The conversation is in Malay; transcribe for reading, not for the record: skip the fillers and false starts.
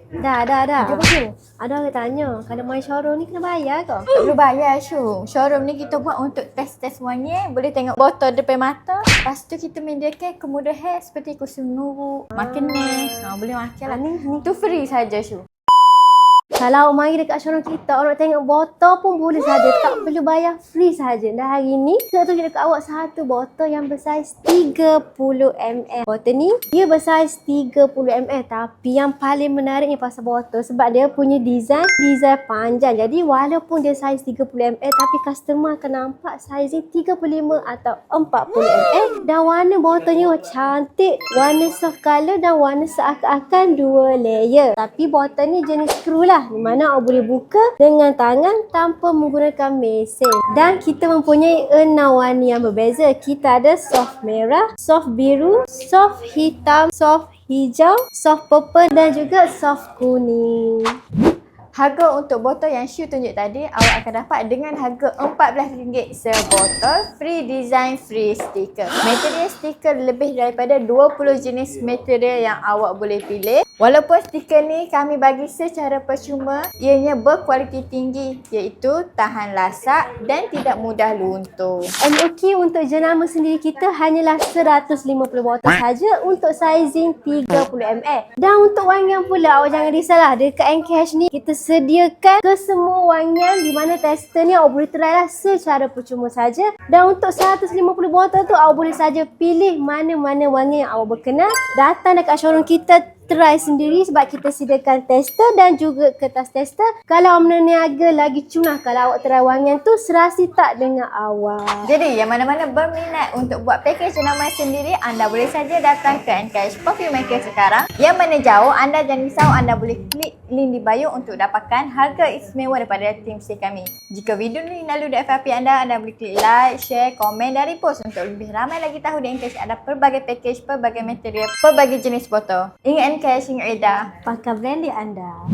Dah. Jom Syu. Ada orang tanya, kalau main showroom ni kena bayar ke? Tak perlu bayar Syu. Showroom ni kita buat untuk test wangi. Boleh tengok botol depan mata. Lepas tu kita menyediakan kemudahan seperti kursi menurut, makan boleh makan lah. Ni. Tu free saja Syu. Kalau mari dekat showroom kita, orang nak tengok botol pun boleh saja. Tak perlu bayar, free saja. Dan hari ni, kita tunjuk dekat awak satu botol yang bersaiz 30ml. Botol ni, dia bersaiz 30ml. Tapi yang paling menariknya pasal botol, sebab dia punya design panjang. Jadi walaupun dia saiz 30ml, tapi customer akan nampak saiznya 35 atau 40ml. Dan warna botolnya cantik. Warna soft color dan warna seakan-akan 2 layer. Tapi botol ni jenis screw lah. Di mana awak boleh buka dengan tangan tanpa menggunakan mesin. Dan kita mempunyai 6 warna yang berbeza. Kita ada soft merah, soft biru, soft hitam, soft hijau, soft purple dan juga soft kuning. Harga untuk botol yang Syu tunjuk tadi, awak akan dapat dengan harga RM14 sebotol, free design, free stiker. Material stiker lebih daripada 20 jenis material yang awak boleh pilih. Walaupun stiker ni kami bagi secara percuma, ianya berkualiti tinggi iaitu tahan lasak dan tidak mudah luntur. MOQ untuk jenama sendiri kita hanyalah 150 botol saja untuk sizing 30ml. Dan untuk wangian pula, awak jangan risaulah. Dekat Encash ni kita sediakan kesemua wangian di mana tester ni awak boleh try lah secara percuma saja. Dan untuk 150 botol tu awak boleh saja pilih mana-mana wangi yang awak berkenan. Datang dekat showroom kita, try sendiri sebab kita sediakan tester dan juga kertas tester. Kalau meniaga lagi cunah kalau awak try wangian tu serasi tak dengan awak. Jadi yang mana-mana berminat untuk buat package jenama sendiri, anda boleh saja datang ke Encash Perfume Maker sekarang. Yang mana jauh, anda jangan risau, anda boleh klik link di bio untuk dapatkan harga istimewa daripada tim sale kami. Jika video ni lalu di FYP anda boleh klik like, share, komen dan repost untuk lebih ramai lagi tahu di Encash ada pelbagai package, pelbagai material, pelbagai jenis botol. Ingat Encash, ingat Eda. Pakai brand di anda.